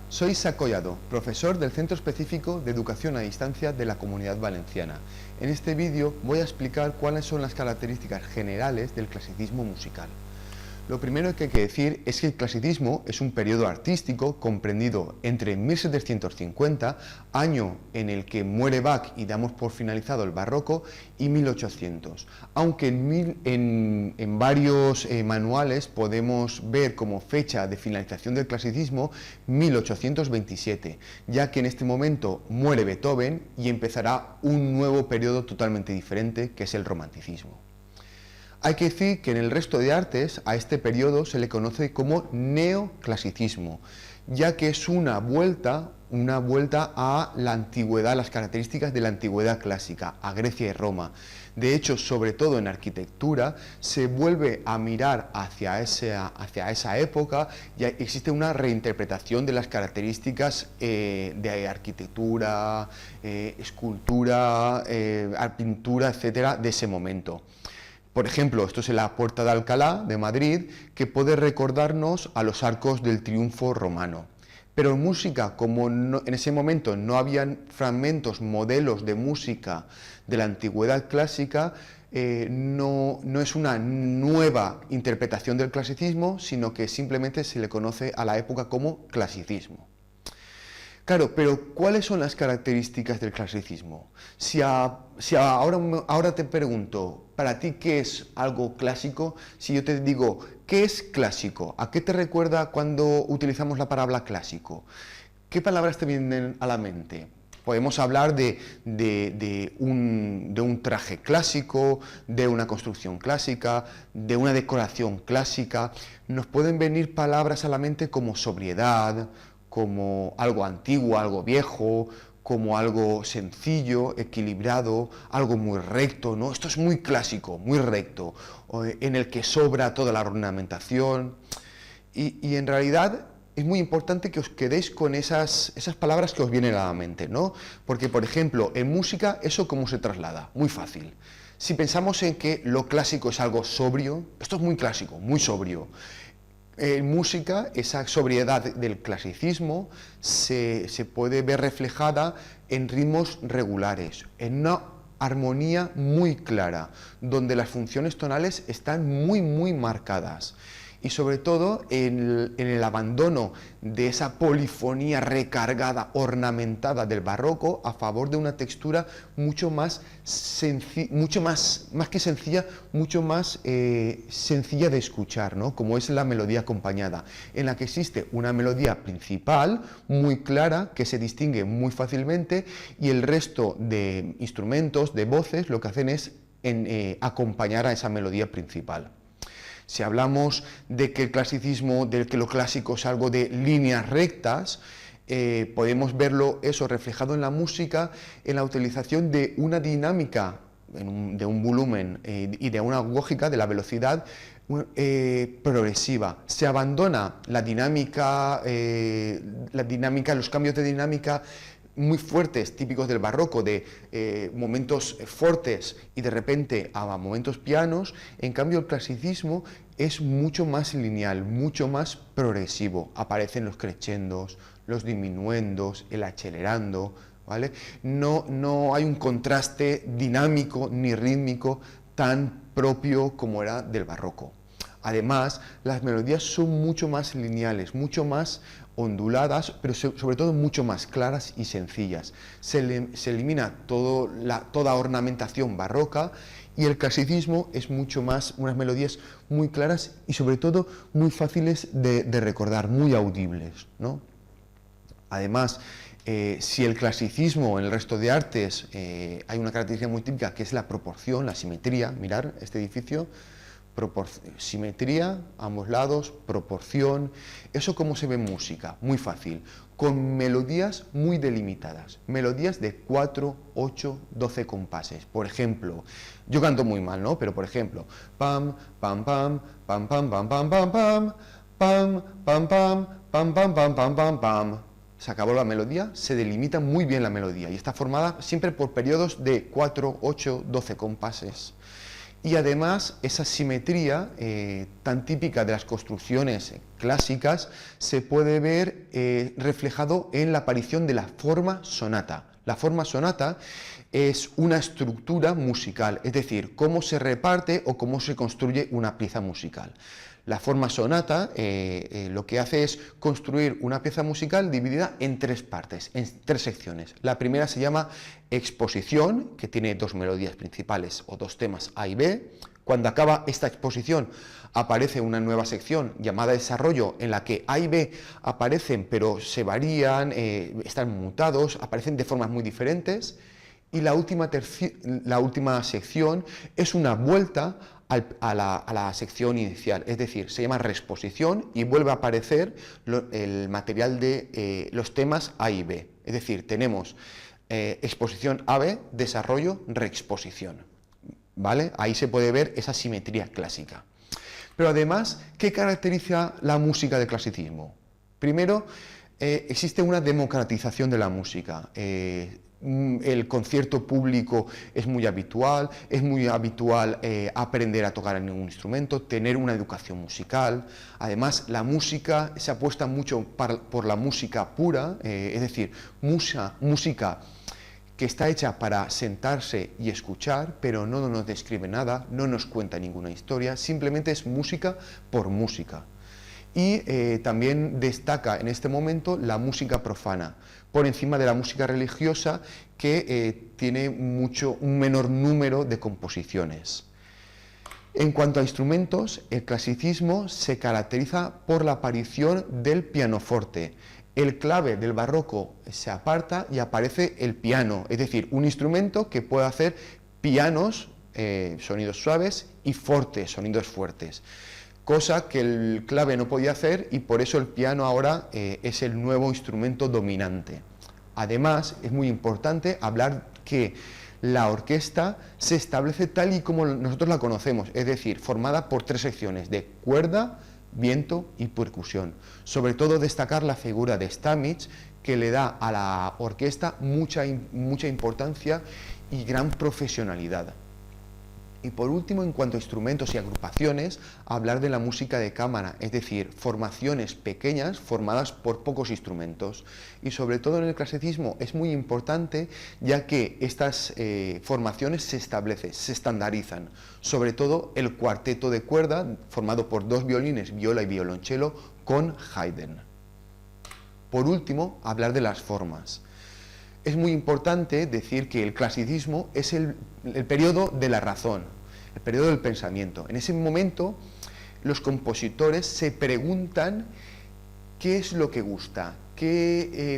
Soy Isaac Collado, profesor del Centro Específico de Educación a Distancia de la Comunidad Valenciana. En este vídeo voy a explicar cuáles son las características generales del clasicismo musical. Lo primero que hay que decir es que el clasicismo es un periodo artístico comprendido entre 1750, año en el que muere Bach y damos por finalizado el barroco, y 1800. Aunque en varios manuales podemos ver como fecha de finalización del clasicismo 1827, ya que en este momento muere Beethoven y empezará un nuevo periodo totalmente diferente, que es el romanticismo. Hay que decir que en el resto de artes a este periodo se le conoce como neoclasicismo, ya que es una vuelta a la antigüedad, las características de la antigüedad clásica, a Grecia y Roma. De hecho, sobre todo en arquitectura, se vuelve a mirar hacia esa época y existe una reinterpretación de las características de arquitectura, escultura, pintura, etcétera, de ese momento. Por ejemplo, esto es la Puerta de Alcalá de Madrid, que puede recordarnos a los arcos del triunfo romano. Pero en música, como en ese momento no habían fragmentos, modelos de música de la antigüedad clásica, no es una nueva interpretación del clasicismo, sino que simplemente se le conoce a la época como clasicismo. Claro, pero ¿cuáles son las características del clasicismo? Ahora te pregunto, para ti, ¿qué es algo clásico? Si yo te digo, ¿qué es clásico? ¿A qué te recuerda cuando utilizamos la palabra clásico? ¿Qué palabras te vienen a la mente? Podemos hablar de un traje clásico, de una construcción clásica, de una decoración clásica. Nos pueden venir palabras a la mente como sobriedad, como algo antiguo, algo viejo, como algo sencillo, equilibrado, algo muy recto, ¿no? Esto es muy clásico, muy recto, en el que sobra toda la ornamentación. Y en realidad es muy importante que os quedéis con esas palabras que os vienen a la mente, ¿no? Porque, por ejemplo, en música, ¿eso cómo se traslada? Muy fácil. Si pensamos en que lo clásico es algo sobrio, esto es muy clásico, muy sobrio. En música, esa sobriedad del clasicismo se puede ver reflejada en ritmos regulares, en una armonía muy clara, donde las funciones tonales están muy marcadas. Y sobre todo en el abandono de esa polifonía recargada, ornamentada del barroco, a favor de una textura mucho más sencilla, más que sencilla, mucho más sencilla de escuchar, ¿no? Como es la melodía acompañada, en la que existe una melodía principal muy clara, que se distingue muy fácilmente, y el resto de instrumentos, de voces, lo que hacen es acompañar a esa melodía principal. Si hablamos de que lo clásico es algo de líneas rectas, podemos verlo eso reflejado en la música, en la utilización de una dinámica, de un volumen y de una lógica de la velocidad progresiva. Se abandona la dinámica, los cambios de dinámica muy fuertes, típicos del barroco, de momentos fuertes y de repente a momentos pianos. En cambio, el clasicismo es mucho más lineal, mucho más progresivo. Aparecen los crescendos, los diminuendos, el acelerando, ¿vale? No hay un contraste dinámico ni rítmico tan propio como era del barroco. Además, las melodías son mucho más lineales, mucho más onduladas, pero sobre todo mucho más claras y sencillas. Se elimina toda ornamentación barroca, y el clasicismo es mucho más, unas melodías muy claras y sobre todo muy fáciles de recordar, muy audibles, ¿no? Además, si el clasicismo en el resto de artes hay una característica muy típica, que es la proporción, la simetría. Mirar este edificio, simetría, ambos lados, proporción. ¿Eso cómo se ve en música? Muy fácil, con melodías muy delimitadas, melodías de 4, 8, 12 compases. Por ejemplo, yo canto muy mal, ¿no? Pero por ejemplo, pam, pam, pam, pam, pam, pam, pam, pam, pam, pam, pam, pam, pam, pam, pam, pam, pam, pam. Se acabó la melodía, se delimita muy bien la melodía y está formada siempre por periodos de 4, 8, 12 compases. Y además esa simetría tan típica de las construcciones clásicas se puede ver reflejado en la aparición de la forma sonata. La forma sonata es una estructura musical, es decir, cómo se reparte o cómo se construye una pieza musical. La forma sonata lo que hace es construir una pieza musical dividida en tres partes, en tres secciones. La primera se llama exposición, que tiene dos melodías principales o dos temas A y B. Cuando acaba esta exposición aparece una nueva sección llamada desarrollo, en la que A y B aparecen pero se varían, están mutados, aparecen de formas muy diferentes. Y la última sección es una vuelta a la sección inicial, es decir, se llama reexposición y vuelve a aparecer el material de los temas A y B. Es decir, tenemos exposición A-B, desarrollo, reexposición. ¿Vale? Ahí se puede ver esa simetría clásica. Pero además, ¿qué caracteriza la música del clasicismo? Primero, existe una democratización de la música. El concierto público es muy habitual aprender a tocar en ningún instrumento, tener una educación musical. Además, la música se apuesta mucho por la música pura, es decir, música que está hecha para sentarse y escuchar, pero no nos describe nada, no nos cuenta ninguna historia, simplemente es música por música. Y también destaca en este momento la música profana, por encima de la música religiosa, que tiene un menor número de composiciones. En cuanto a instrumentos, el clasicismo se caracteriza por la aparición del pianoforte. El clave del barroco se aparta y aparece el piano, es decir, un instrumento que puede hacer pianos, sonidos suaves, y fortes, sonidos fuertes. Cosa que el clave no podía hacer y por eso el piano ahora es el nuevo instrumento dominante. Además, es muy importante hablar que la orquesta se establece tal y como nosotros la conocemos, es decir, formada por tres secciones de cuerda, viento y percusión. Sobre todo destacar la figura de Stamitz, que le da a la orquesta mucha importancia y gran profesionalidad. Y por último, en cuanto a instrumentos y agrupaciones, hablar de la música de cámara, es decir, formaciones pequeñas formadas por pocos instrumentos. Y sobre todo en el clasicismo es muy importante, ya que estas formaciones se establecen, se estandarizan. Sobre todo el cuarteto de cuerda, formado por dos violines, viola y violonchelo, con Haydn. Por último, hablar de las formas. Es muy importante decir que el clasicismo es el periodo de la razón, el periodo del pensamiento. En ese momento los compositores se preguntan qué es lo que gusta,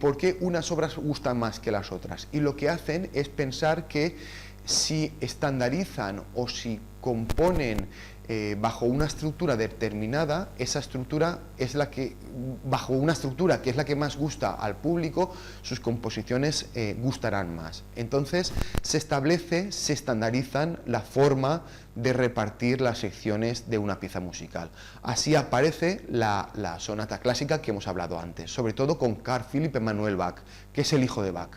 por qué unas obras gustan más que las otras. Y lo que hacen es pensar que si estandarizan o si componen bajo una estructura determinada, esa estructura es la que, bajo una estructura que es la que más gusta al público, sus composiciones gustarán más. Entonces se estandarizan la forma de repartir las secciones de una pieza musical. Así aparece la sonata clásica que hemos hablado antes, sobre todo con Carl Philipp Emanuel Bach, que es el hijo de Bach.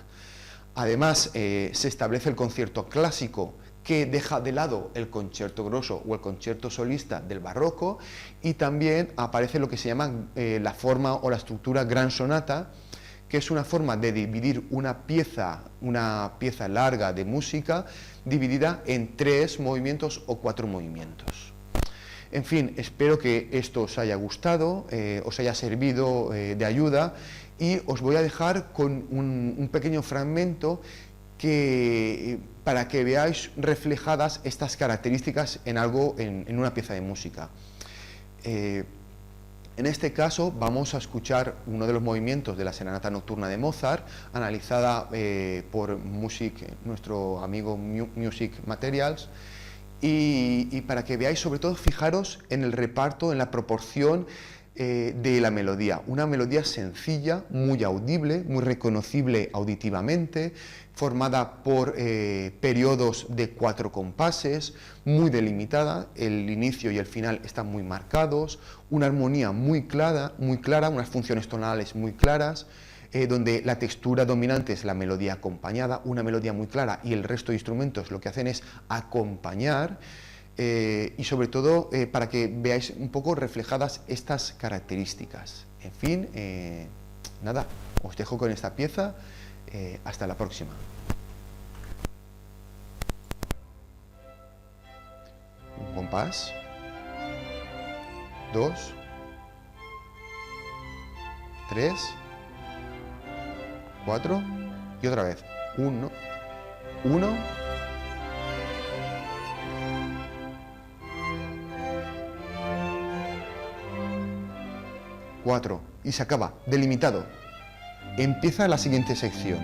Además, se establece el concierto clásico, que deja de lado el concierto grosso o el concierto solista del barroco, y también aparece lo que se llama la forma o la estructura gran sonata, que es una forma de dividir una pieza larga de música dividida en 3 movimientos o 4 movimientos. En fin, espero que esto os haya gustado, os haya servido de ayuda, y os voy a dejar con un pequeño fragmento para que veáis reflejadas estas características en una pieza de música. En este caso vamos a escuchar uno de los movimientos de la Serenata Nocturna de Mozart, analizada por nuestro amigo Music Materials, y para que veáis, sobre todo, fijaros en el reparto, en la proporción de la melodía. Una melodía sencilla, muy audible, muy reconocible auditivamente, formada por periodos de 4 compases, muy delimitada, el inicio y el final están muy marcados, una armonía muy clara, unas funciones tonales muy claras, donde la textura dominante es la melodía acompañada, una melodía muy clara, y el resto de instrumentos lo que hacen es acompañar. y sobre todo para que veáis un poco reflejadas estas características. En fin, nada, os dejo con esta pieza, hasta la próxima. Un compás, 2, 3, 4 y otra vez, 1, 1, 4 y se acaba, delimitado. Empieza la siguiente sección.